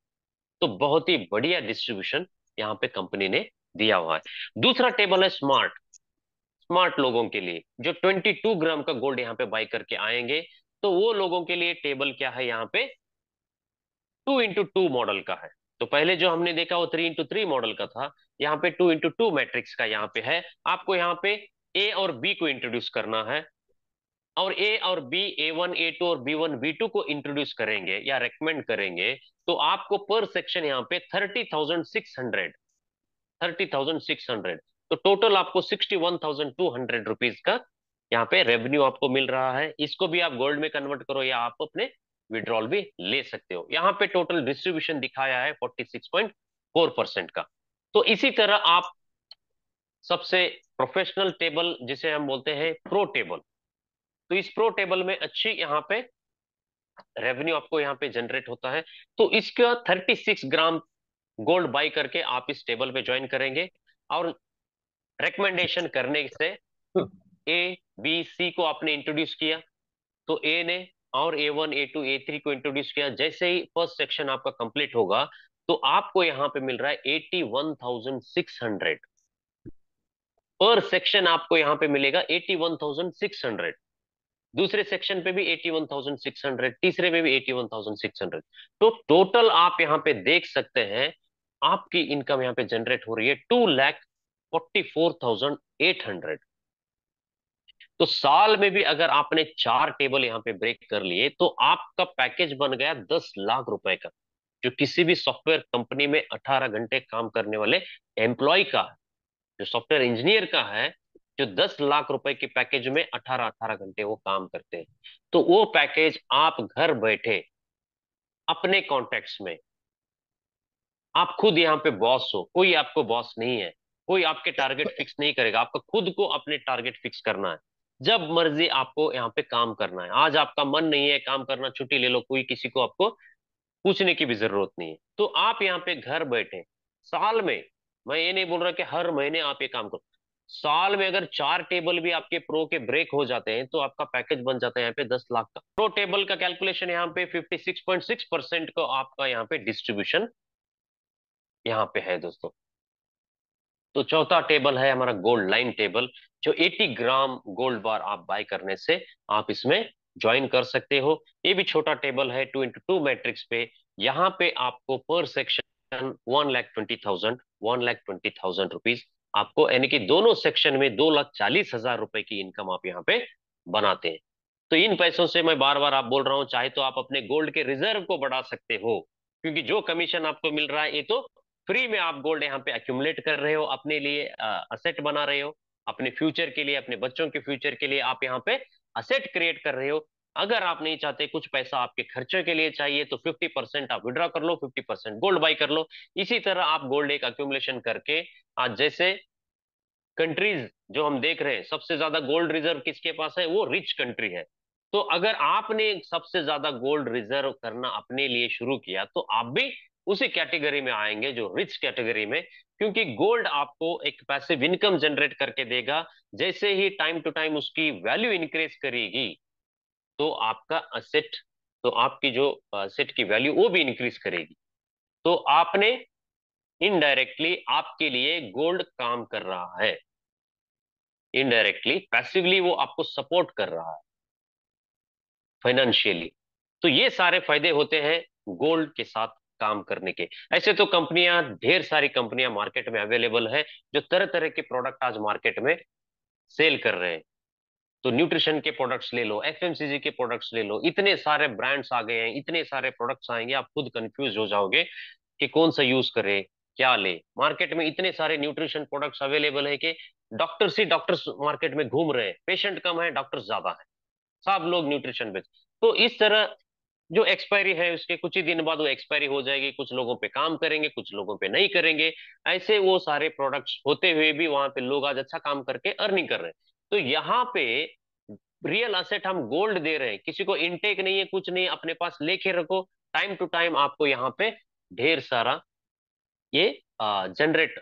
तो बहुत ही बढ़िया डिस्ट्रीब्यूशन यहाँ पे कंपनी ने दिया हुआ है। दूसरा टेबल है स्मार्ट। स्मार्ट लोगों के लिए जो 22 ग्राम का गोल्ड यहाँ पे बाय करके आएंगे, तो वो लोगों के लिए टेबल क्या है यहाँ पे, 2x2 मॉडल का है। तो पहले जो हमने देखा वो 3x3 मॉडल का था, यहाँ पे 2x2 मैट्रिक्स का यहाँ पे है। आपको यहाँ पे ए और बी को इंट्रोड्यूस करना है, और ए और बी, A1 A2 और B1 B2 को इंट्रोड्यूस करेंगे या रेकमेंड करेंगे, तो आपको पर सेक्शन यहाँ पे 30,600 तो टोटल आपको 61,200 रुपीज का यहाँ पे रेवेन्यू आपको मिल रहा है। इसको भी आप गोल्ड में कन्वर्ट करो या आप अपने विड्रॉल भी ले सकते हो। यहाँ पे टोटल डिस्ट्रीब्यूशन दिखाया है 46.4% का। तो इसी तरह आप सबसे प्रोफेशनल टेबल जिसे हम बोलते हैं प्रो टेबल, तो इस प्रो टेबल में अच्छी यहाँ पे रेवेन्यू आपको यहाँ पे जनरेट होता है। तो इसका 36 ग्राम गोल्ड बाई करके आप इस टेबल पे ज्वाइन करेंगे, और रिकमेंडेशन करने से A B C को आपने इंट्रोड्यूस किया, तो ए ने और A1 A2 A3 को इंट्रोड्यूस किया। जैसे ही फर्स्ट सेक्शन आपका कंप्लीट होगा तो आपको यहाँ पे मिल रहा है 81,600 पर सेक्शन। आपको यहाँ पे मिलेगा 81,600। दूसरे सेक्शन पे भी 81,600, तीसरे में भी 81,600। तो टोटल आप यहाँ पे देख सकते हैं आपकी इनकम यहाँ पे जनरेट हो रही है 2,44,800। तो साल में भी अगर आपने 4 टेबल यहाँ पे ब्रेक कर लिए तो आपका पैकेज बन गया 10 लाख रुपए का, जो किसी भी सॉफ्टवेयर कंपनी में 18 घंटे काम करने वाले एम्प्लॉय का है। जो सॉफ्टवेयर इंजीनियर का है, जो 10 लाख रुपए के पैकेज में 18-18 घंटे वो काम करते हैं, तो वो पैकेज आप घर बैठे अपने कॉन्टेक्ट्स में, आप खुद यहाँ पे बॉस हो, कोई आपको बॉस नहीं है, कोई आपके टारगेट फिक्स नहीं करेगा, आपको खुद को अपने टारगेट फिक्स करना है। जब मर्जी आपको यहाँ पे काम करना है, आज आपका मन नहीं है काम करना, छुट्टी ले लो, कोई किसी को आपको पूछने की भी जरूरत नहीं है। तो आप यहाँ पे घर बैठे साल में, मैं ये नहीं बोल रहा कि हर महीने आप ये काम करो, साल में अगर 4 टेबल भी आपके प्रो के ब्रेक हो जाते हैं तो आपका पैकेज बन जाता है यहाँ पे 10 लाख का। प्रो टेबल का कैलकुलेशन यहाँ पे 56.6% को आपका यहाँ पे डिस्ट्रीब्यूशन यहाँ पे है दोस्तों। तो चौथा टेबल है हमारा गोल्ड लाइन टेबल, जो 80 ग्राम गोल्ड बार आप बाय करने से आप इसमें ज्वाइन कर सकते हो। ये भी छोटा टेबल है 2x2 मैट्रिक्स पे। यहाँ पे आपको पर सेक्शन 1,20,000 आपको, यानी कि दोनों सेक्शन में 2,40,000 रुपए की इनकम आप यहाँ पे बनाते हैं। तो इन पैसों से मैं बार बार आप बोल रहा हूँ, चाहे तो आप अपने गोल्ड के रिजर्व को बढ़ा सकते हो, क्योंकि जो कमीशन आपको मिल रहा है ये तो फ्री में आप गोल्ड यहाँ पे एक्यूमुलेट कर रहे हो, अपने लिए असेट बना रहे हो, अपने फ्यूचर के लिए, अपने बच्चों के फ्यूचर के लिए आप यहाँ पे असेट क्रिएट कर रहे हो। अगर आप नहीं चाहते, कुछ पैसा आपके खर्चे के लिए चाहिए, तो 50% आप विड्रॉ कर लो, 50% गोल्ड बाई कर लो। इसी तरह आप गोल्ड एक अक्यूमुलेशन करके, आज जैसे कंट्रीज जो हम देख रहे हैं, सबसे ज्यादा गोल्ड रिजर्व किसके पास है, वो रिच कंट्री है। तो अगर आपने सबसे ज्यादा गोल्ड रिजर्व करना अपने लिए शुरू किया तो आप भी उसी कैटेगरी में आएंगे, जो रिच कैटेगरी में, क्योंकि गोल्ड आपको एक पैसिव इनकम जनरेट करके देगा। जैसे ही टाइम टू टाइम उसकी वैल्यू इंक्रीज करेगी, तो आपका असेट, तो आपकी जो असेट की वैल्यू वो भी इंक्रीज करेगी। तो आपने इनडायरेक्टली आपके लिए गोल्ड काम कर रहा है, इनडायरेक्टली पैसिवली वो आपको सपोर्ट कर रहा है फाइनेंशियली। तो ये सारे फायदे होते हैं गोल्ड के साथ काम करने के। ऐसे तो कंपनियां, ढेर सारी कंपनियां मार्केट में अवेलेबल है जो तरह तरह के प्रोडक्ट आज मार्केट में सेल कर रहे हैं। तो न्यूट्रिशन के प्रोडक्ट्स ले लो, एफएमसीजी के प्रोडक्ट्स ले लो, इतने सारे ब्रांड्स आ गए हैं, इतने सारे प्रोडक्ट्स आएंगे, आप खुद कंफ्यूज हो जाओगे कि कौन सा यूज करें, क्या ले। मार्केट में इतने सारे न्यूट्रिशन प्रोडक्ट्स अवेलेबल है कि डॉक्टर्स ही डॉक्टर्स मार्केट में घूम रहे हैं, पेशेंट कम है, डॉक्टर्स ज्यादा है, सब लोग न्यूट्रिशन बेच। तो इस तरह जो एक्सपायरी है उसके कुछ ही दिन बाद वो एक्सपायरी हो जाएगी, कुछ लोगों पे काम करेंगे, कुछ लोगों पे नहीं करेंगे। ऐसे वो सारे प्रोडक्ट्स होते हुए भी वहां पे लोग आज अच्छा काम करके अर्निंग कर रहे हैं। तो यहाँ पे रियल असेट हम गोल्ड दे रहे हैं, किसी को इनटेक नहीं है, कुछ नहीं, अपने पास लेके रखो, टाइम टू टाइम आपको यहाँ पे ढेर सारा ये जनरेट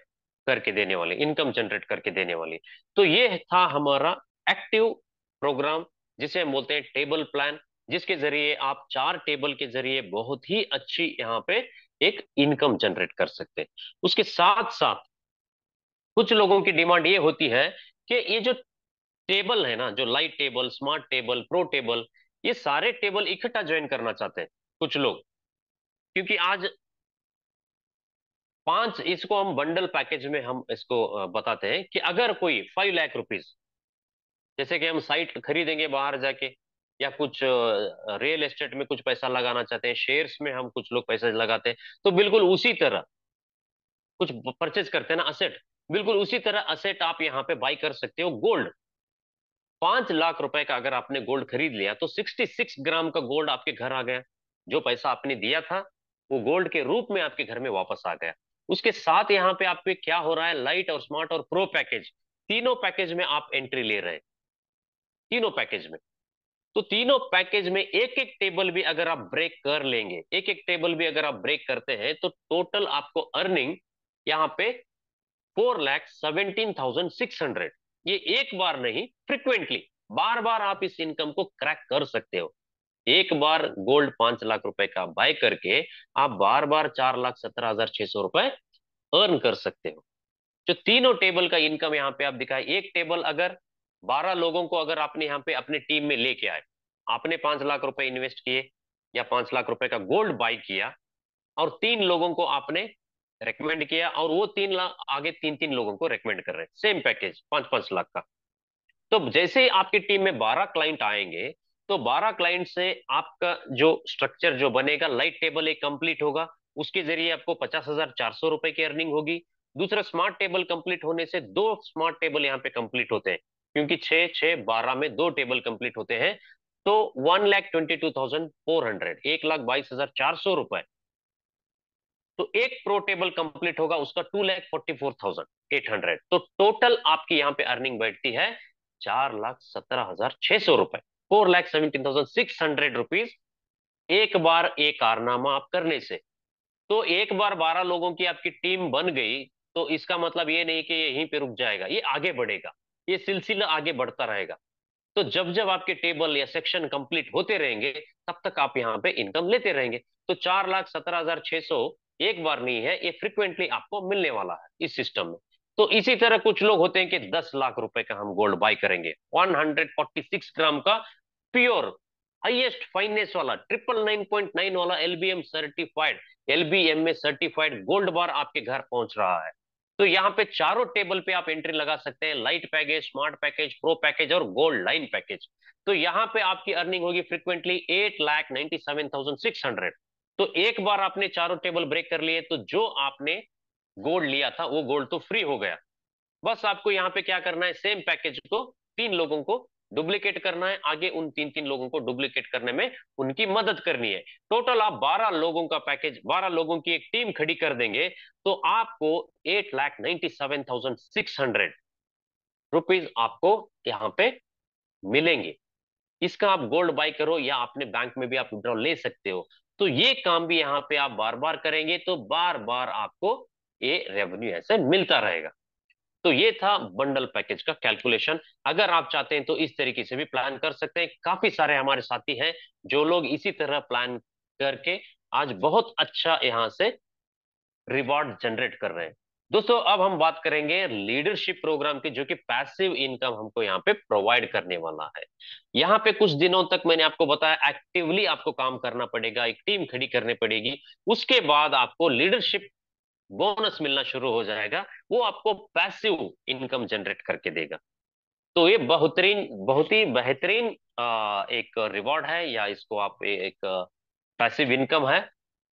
करके देने वाले, इनकम जनरेट करके देने वाली। तो ये था हमारा एक्टिव प्रोग्राम, जिसे हम बोलते हैं टेबल प्लान, जिसके जरिए आप 4 टेबल के जरिए बहुत ही अच्छी यहाँ पे एक इनकम जनरेट कर सकते हैं। उसके साथ साथ कुछ लोगों की डिमांड ये होती है कि ये जो टेबल है ना, जो light table, smart table, pro table, ये सारे टेबल इकट्ठा ज्वाइन करना चाहते हैं कुछ लोग। क्योंकि आज 5, इसको हम बंडल पैकेज में हम इसको बताते हैं कि अगर कोई 5 लाख रुपीज, जैसे कि हम साइट खरीदेंगे बाहर जाके, या कुछ रियल एस्टेट में कुछ पैसा लगाना चाहते हैं, शेयर्स में हम कुछ लोग पैसा लगाते हैं, तो बिल्कुल उसी तरह कुछ परचेज करते हैं ना असेट, बिल्कुल उसी तरह असेट आप यहाँ पे बाई कर सकते हो गोल्ड। 5 लाख रुपए का अगर आपने गोल्ड खरीद लिया तो 66 ग्राम का गोल्ड आपके घर आ गया। जो पैसा आपने दिया था वो गोल्ड के रूप में आपके घर में वापस आ गया। उसके साथ यहाँ पे आप पे क्या हो रहा है, लाइट और स्मार्ट और प्रो पैकेज, तीनों पैकेज में आप एंट्री ले रहे हैं, तीनों पैकेज में। तो तीनों पैकेज में एक एक टेबल भी अगर आप ब्रेक कर लेंगे, एक एक टेबल भी अगर आप ब्रेक करते हैं, तो टोटल आपको अर्निंग यहाँ पे 4,17,600। ये एक बार नहीं, फ्रिक्वेंटली बार बार आप इस इनकम को क्रैक कर सकते हो। एक बार गोल्ड 5 लाख रुपए का बाय करके आप बार बार 4,17,600 रुपए अर्न कर सकते हो। जो तीनों टेबल का इनकम यहाँ पे आप दिखाए, एक टेबल अगर 12 लोगों को अगर आपने यहाँ पे अपने टीम में लेके आए, आपने 5 लाख रुपए इन्वेस्ट किए या 5 लाख रुपए का गोल्ड बाय किया, और 3 लोगों को आपने रेकमेंड किया, और वो 3 लाख आगे 3 3 लोगों को रेकमेंड कर रहे हैं, सेम पैकेज 5 5 लाख का। तो जैसे ही आपकी टीम में 12 क्लाइंट आएंगे, तो 12 क्लाइंट से आपका जो स्ट्रक्चर जो बनेगा, लाइट टेबल एक कंप्लीट होगा, उसके जरिए आपको 50,400 रुपए की अर्निंग होगी। दूसरा स्मार्ट टेबल कंप्लीट होने से 2 स्मार्ट टेबल यहाँ पे कंप्लीट होते हैं, क्योंकि 6 6 12 में 2 टेबल कंप्लीट होते हैं। तो 1,22,400, 1,22,400 रुपए। तो एक प्रो टेबल कंप्लीट होगा, उसका 2,44,800। तो टोटल आपकी यहाँ पे अर्निंग बैठती है 4,17,600 रुपए, 4,17,600 रुपीज, एक बार एक कारनामा आप करने से। तो एक बार 12 लोगों की आपकी टीम बन गई, तो इसका मतलब ये नहीं कि ये यहीं पे रुक जाएगा, ये आगे बढ़ेगा, ये सिलसिला आगे बढ़ता रहेगा। तो जब जब आपके टेबल या सेक्शन कंप्लीट होते रहेंगे, तब तक आप यहाँ पे इनकम लेते रहेंगे। तो 4,17,600 एक बार नहीं है, ये फ्रिक्वेंटली आपको मिलने वाला है इस सिस्टम में। तो इसी तरह कुछ लोग होते हैं कि 10 लाख रुपए का हम गोल्ड बाय करेंगे, 146 ग्राम का प्योर हाईएस्ट फाइनेंस वाला 999.9 वाला एलबीएम सर्टिफाइड, एलबीएम में सर्टिफाइड गोल्ड बार आपके घर पहुंच रहा है। तो यहाँ पे चारों टेबल पे आप एंट्री लगा सकते हैं, light package, smart package, pro package और गोल्ड लाइन पैकेज। तो यहाँ पे आपकी अर्निंग होगी फ्रिक्वेंटली 8,97,600। तो एक बार आपने चारों टेबल ब्रेक कर लिए, तो जो आपने गोल्ड लिया था वो गोल्ड तो फ्री हो गया। बस आपको यहाँ पे क्या करना है, सेम पैकेज को 3 लोगों को डुप्लीकेट करना है, आगे उन 3 3 लोगों को डुप्लीकेट करने में उनकी मदद करनी है। टोटल आप 12 लोगों का पैकेज, 12 लोगों की एक टीम खड़ी कर देंगे, तो आपको 8,97,600 रुपीज आपको यहाँ पे मिलेंगे। इसका आप गोल्ड बाय करो या अपने बैंक में भी आप विड्रॉ ले सकते हो। तो ये काम भी यहाँ पे आप बार बार करेंगे, तो बार बार आपको ये रेवेन्यू ऐसे मिलता रहेगा। तो ये था बंडल पैकेज का कैलकुलेशन। अगर आप चाहते हैं तो इस तरीके से भी प्लान कर सकते हैं। काफी सारे हमारे साथी हैं जो लोग इसी तरह प्लान करके आज बहुत अच्छा यहाँ से रिवॉर्ड जनरेट कर रहे हैं। दोस्तों अब हम बात करेंगे लीडरशिप प्रोग्राम की, जो कि पैसिव इनकम हमको यहाँ पे प्रोवाइड करने वाला है। यहाँ पे कुछ दिनों तक मैंने आपको बताया एक्टिवली आपको काम करना पड़ेगा, एक टीम खड़ी करनी पड़ेगी। उसके बाद आपको लीडरशिप बोनस मिलना शुरू हो जाएगा, वो आपको पैसिव इनकम जनरेट करके देगा। तो ये बहुत ही बेहतरीन एक रिवॉर्ड है, या इसको आप एक पैसिव इनकम है।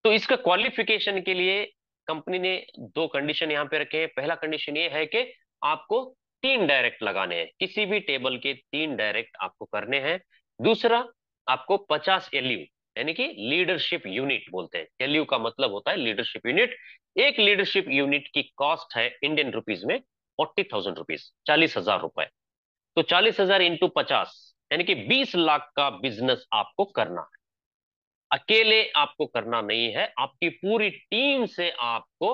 तो इसका क्वालिफिकेशन के लिए कंपनी ने दो कंडीशन यहाँ पे रखे हैं। पहला कंडीशन ये है कि आपको 3 डायरेक्ट लगाने हैं, किसी भी टेबल के 3 डायरेक्ट आपको करने हैं। दूसरा, आपको 50 LU, यानी कि लीडरशिप यूनिट बोलते हैं। LU का मतलब होता है लीडरशिप यूनिट। एक लीडरशिप यूनिट की कॉस्ट है इंडियन रुपीज में 40,000 रुपीज, 40,000 रुपए। तो 40,000 इंटू 50, यानी कि 20 लाख का बिजनेस आपको करना है। अकेले आपको करना नहीं है, आपकी पूरी टीम से आपको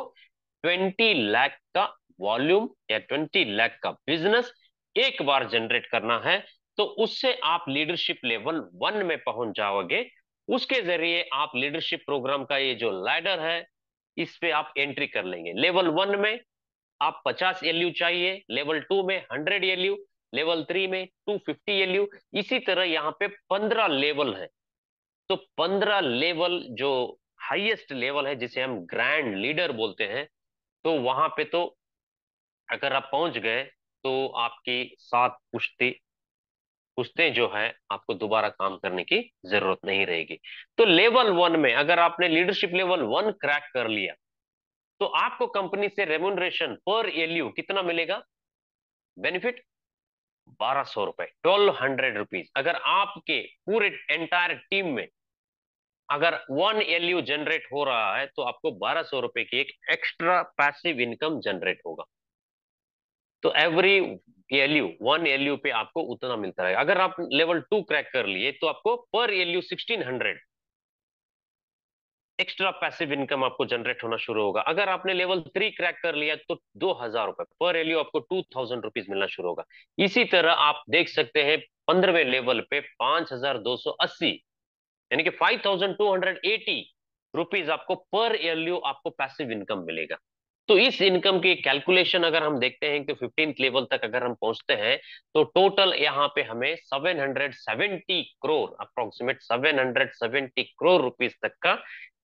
20 लाख का वॉल्यूम या 20 लाख का बिजनेस एक बार जनरेट करना है। तो उससे आप लीडरशिप लेवल 1 में पहुंच जाओगे। उसके जरिए आप लीडरशिप प्रोग्राम का ये जो लैडर है, इस पे आप एंट्री कर लेंगे। लेवल 1 में आप 50 LU चाहिए, लेवल 2 में 100 LU, लेवल 3 में 250 LU। इसी तरह यहाँ पे 15 लेवल है। तो 15 लेवल जो हाईएस्ट लेवल है, जिसे हम ग्रैंड लीडर बोलते हैं, तो वहां पे तो अगर आप पहुंच गए तो आपकी 7 पुश्ते पुश्ते जो है आपको दोबारा काम करने की जरूरत नहीं रहेगी। तो लेवल 1 में अगर आपने लीडरशिप लेवल 1 क्रैक कर लिया, तो आपको कंपनी से रेम्युनरेशन पर LU कितना मिलेगा? बेनिफिट 1,200 रुपए, 1,200 रुपीज। अगर आपके पूरे एंटायर टीम में अगर 1 LU जनरेट हो रहा है, तो आपको 1,200 रुपए की एक एक्स्ट्रा पैसिव इनकम जनरेट होगा। तो एवरी LU 1 LU पे आपको उतना मिलता रहेगा। अगर आप लेवल 2 क्रैक कर लिए, तो आपको पर LU 1,600 एक्स्ट्रा पैसिव इनकम आपको जनरेट होना शुरू होगा। अगर आपने लेवल 3 क्रैक कर लिया, तो 2,000 रुपए पर LU आपको 2,000 रुपीज मिलना शुरू होगा। इसी तरह आप देख सकते हैं 15वें लेवल पे 5,280, यानी कि 5,280 रुपीज आपको पर LU आपको पैसिव इनकम मिलेगा। तो इस इनकम की कैलकुलेशन अगर हम देखते हैं कि 15th लेवल तक अगर हम पहुंचते हैं, तो टोटल यहाँ पे हमें 770 करोड़, अप्रोक्सीमेट 770 करोड़ रुपीज तक का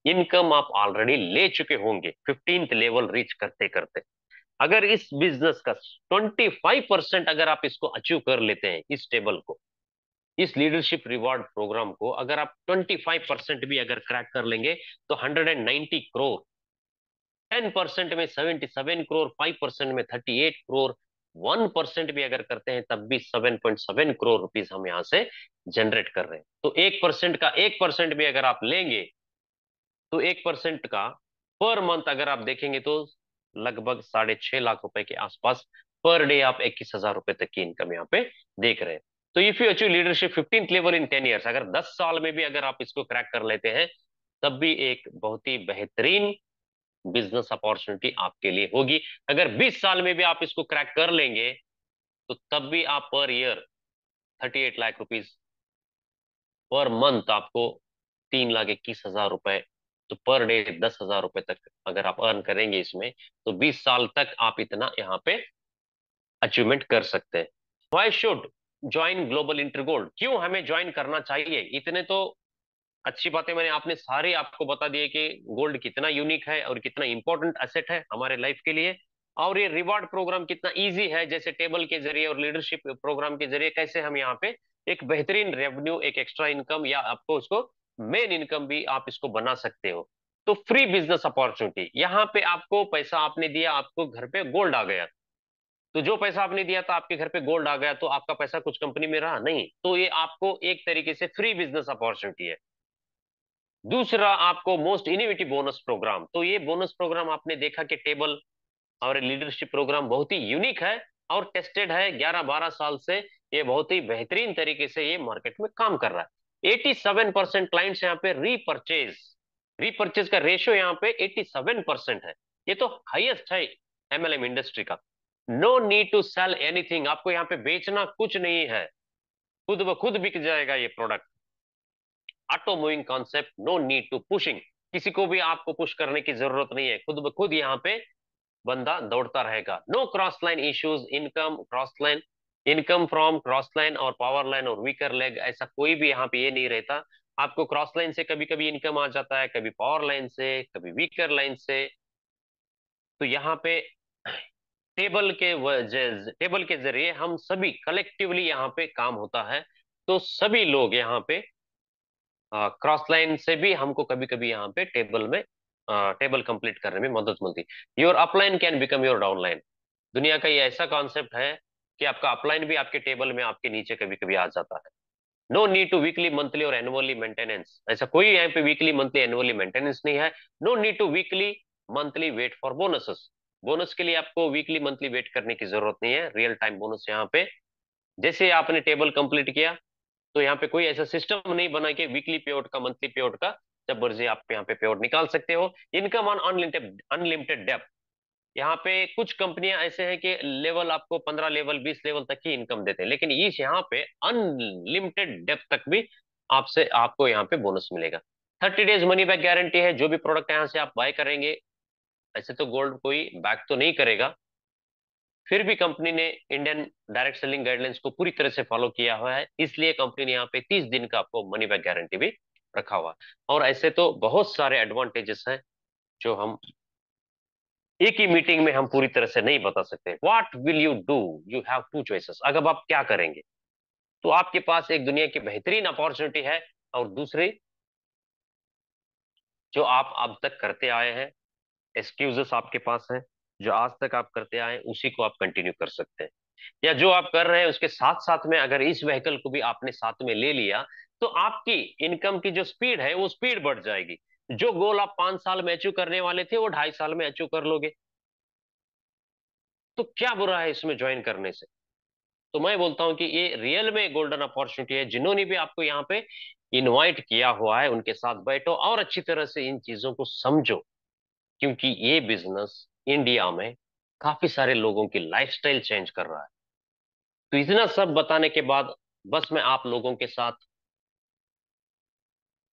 इनकम आप ऑलरेडी ले चुके होंगे 15th लेवल रीच करते करते। अगर इस बिजनेस का 25% अगर आप इसको अचीव कर लेते हैं, इस टेबल को, इस लीडरशिप रिवॉर्ड प्रोग्राम को अगर आप 25% भी अगर क्रैक कर लेंगे, तो 190 करोड़, 10% में 77 करोड़, 5% में 38 करोड़, 1% भी अगर करते हैं तब भी 7.7 करोड़ रुपीज हम यहाँ से जनरेट कर रहे हैं। तो 1% भी अगर आप लेंगे, तो 1% का पर मंथ अगर आप देखेंगे, तो लगभग 6.5 लाख रुपए के आसपास पर डे आप 21,000 रुपए तक की इनकम यहाँ पे देख रहे हैं। तो if you achieve leadership 15th level in 10 years, अगर 10 साल में भी अगर आप इसको क्रैक कर लेते हैं, तब भी एक बहुत ही बेहतरीन बिजनेस अपॉर्चुनिटी आपके लिए होगी। अगर 20 साल में भी आप इसको क्रैक कर लेंगे, तो तब भी आप per year 38 lakh rupees, per month आपको 3,21,000 रुपए, तो पर डे 10,000 रुपए तक अगर आप अर्न करेंगे इसमें, तो 20 साल तक आप इतना यहाँ पे अचीवमेंट कर सकते हैं। वाई शुड ज्वाइन ग्लोबल इंटरगोल्ड, क्यों हमें ज्वाइन करना चाहिए? इतने तो अच्छी बातें मैंने आपने सारे आपको बता दिए कि गोल्ड कितना यूनिक है और कितना इंपॉर्टेंट एसेट है हमारे लाइफ के लिए, और ये रिवॉर्ड प्रोग्राम कितना इजी है, जैसे टेबल के जरिए और लीडरशिप प्रोग्राम के जरिए कैसे हम यहाँ पे एक बेहतरीन रेवेन्यू, एक एक्स्ट्रा इनकम, या आपको उसको मेन इनकम भी आप इसको बना सकते हो। तो फ्री बिजनेस अपॉर्चुनिटी, यहाँ पे आपको पैसा आपने दिया, आपको घर पे गोल्ड आ गया। तो जो पैसा आपने दिया था आपके घर पे गोल्ड आ गया, तो आपका पैसा कुछ कंपनी में रहा नहीं, तो ये आपको एक तरीके से फ्री बिजनेस अपॉर्चुनिटी है। दूसरा, आपको मोस्ट इनोवेटिव बोनस प्रोग्राम, तो ये बोनस प्रोग्राम आपने देखा कि टेबल और लीडरशिप प्रोग्राम बहुत ही यूनिक है और टेस्टेड है 11-12 साल से। ये बहुत ही बेहतरीन तरीके से ये मार्केट में काम कर रहा है। 87% क्लाइंट्स यहाँ पे रीपरचेज, रीपरचेज का रेशियो यहाँ पे 87% है। ये तो हाईएस्ट है MLM इंडस्ट्री का। No need to sell anything, आपको यहाँ पे बेचना कुछ नहीं है, खुद ब खुद बिक जाएगा ये product. Auto moving concept, no need to pushing, किसी को भी आपको पुश करने की जरूरत नहीं है, खुद ब खुद यहाँ पे बंदा दौड़ता रहेगा। No cross line issues, income cross line, income from cross line और पावर लाइन और वीकर लेग, ऐसा कोई भी यहाँ पे ये नहीं रहता। आपको क्रॉस लाइन से कभी कभी इनकम आ जाता है, कभी पावर लाइन से, कभी वीकर लाइन से। तो यहाँ पे टेबल के जरिए हम सभी कलेक्टिवली यहाँ पे काम होता है। तो सभी लोग यहाँ पे क्रॉस लाइन से भी हमको कभी कभी यहाँ पे टेबल कंप्लीट करने में मदद मिलती। Your upline can become your downline, दुनिया का ये ऐसा कॉन्सेप्ट है कि आपका अपलाइन भी आपके टेबल में आपके नीचे कभी कभी आ जाता है। No need to weekly monthly और एनुअली मेंटेनेंस, ऐसा कोई यहाँ पे वीकली मंथली एनुअली मेंटेनेंस नहीं है। No need to weekly monthly wait for bonuses, bonus के लिए आपको वीकली मंथली वेट करने की जरूरत नहीं है, रियल टाइम बोनस यहाँ पे जैसे आपने टेबल कंप्लीट किया तो यहाँ पे कोई ऐसा सिस्टम नहीं बना कि वीकली पे आउट का मंथली पे आउट का जब मर्जी आप यहाँ पे आउट निकाल सकते हो। Income on unlimited unlimited depth, यहाँ पे कुछ कंपनियां ऐसे हैं कि लेवल आपको 15 लेवल 20 लेवल तक ही इनकम देते हैं, लेकिन इस यहाँ पे अनलिमिटेड डेप्थ तक भी आपसे आपको यहाँ पे बोनस मिलेगा। 30 डेज मनी बैक गारंटी है, जो भी प्रोडक्ट यहाँ से आप बाय करेंगे, ऐसे तो गोल्ड कोई बैक तो नहीं करेगा, फिर भी कंपनी ने इंडियन डायरेक्ट सेलिंग गाइडलाइंस को पूरी तरह से फॉलो किया हुआ है, इसलिए कंपनी ने यहाँ पे 30 दिन का आपको मनी बैक गारंटी भी रखा हुआ है। और ऐसे तो बहुत सारे एडवांटेजेस हैं जो हम एक ही मीटिंग में हम पूरी तरह से नहीं बता सकते। What will you do, you have two choices, अगर आप क्या करेंगे तो आपके पास एक दुनिया की बेहतरीन अपॉर्चुनिटी है, और दूसरी जो आप अब तक करते आए हैं, एक्सक्यूजेस आपके पास हैं, जो आज तक आप करते आए हैं उसी को आप कंटिन्यू कर सकते हैं, या जो आप कर रहे हैं उसके साथ साथ में अगर इस व्हीकल को भी आपने साथ में ले लिया तो आपकी इनकम की जो स्पीड है वो स्पीड बढ़ जाएगी। जो गोल आप 5 साल में अचीव करने वाले थे वो 2.5 साल में अचीव कर लोगे। तो क्या बुरा है इसमें ज्वाइन करने से? तो मैं बोलता हूं कि ये रियल में गोल्डन अपॉर्चुनिटी है, जिन्होंने भी आपको यहाँ पे इनवाइट किया हुआ है उनके साथ बैठो और अच्छी तरह से इन चीजों को समझो, क्योंकि ये बिजनेस इंडिया में काफी सारे लोगों की लाइफस्टाइल चेंज कर रहा है। तो इतना सब बताने के बाद बस मैं आप लोगों के साथ,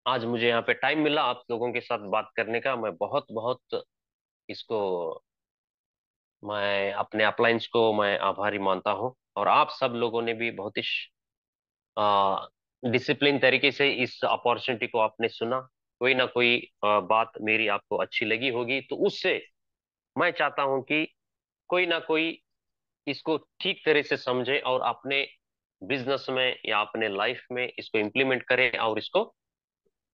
आज मुझे यहाँ पे टाइम मिला आप लोगों के साथ बात करने का, मैं बहुत बहुत इसको, मैं अपने अपलाइंस को मैं आभारी मानता हूँ, और आप सब लोगों ने भी बहुत ही डिसिप्लिन तरीके से इस अपॉर्चुनिटी को आपने सुना। कोई ना कोई बात मेरी आपको अच्छी लगी होगी, तो उससे मैं चाहता हूं कि कोई ना कोई इसको ठीक तरह से समझे और अपने बिजनेस में या अपने लाइफ में इसको इम्प्लीमेंट करे, और इसको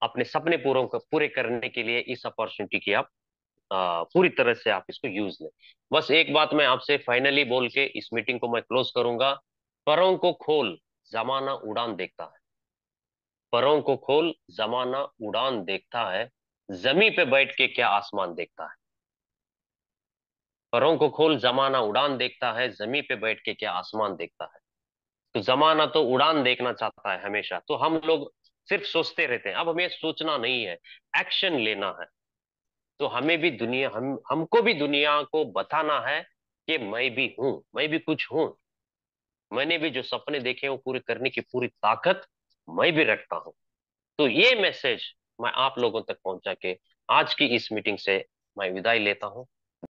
अपने सपने पूरे करने के लिए इस अपॉर्चुनिटी की आप पूरी तरह से आप इसको यूज लें। बस एक बात मैं आपसे फाइनली बोल के इस मीटिंग को मैं क्लोज करूंगा। परों को खोल, जमाना उड़ान देखता है। परों को खोल, जमाना उड़ान देखता है, जमी पे बैठ के क्या आसमान देखता है। परों को खोल, जमाना उड़ान देखता है, जमी पे बैठ के क्या आसमान देखता है। तो जमाना तो उड़ान देखना चाहता है हमेशा, तो हम लोग सिर्फ सोचते रहते हैं। अब हमें सोचना नहीं है, एक्शन लेना है। तो हमें भी दुनिया, हमको भी दुनिया को बताना है कि मैं भी हूं, मैं भी कुछ हूं, मैंने भी जो सपने देखे वो पूरे करने की पूरी ताकत मैं भी रखता हूं। तो ये मैसेज मैं आप लोगों तक पहुंचा के आज की इस मीटिंग से मैं विदाई लेता हूं।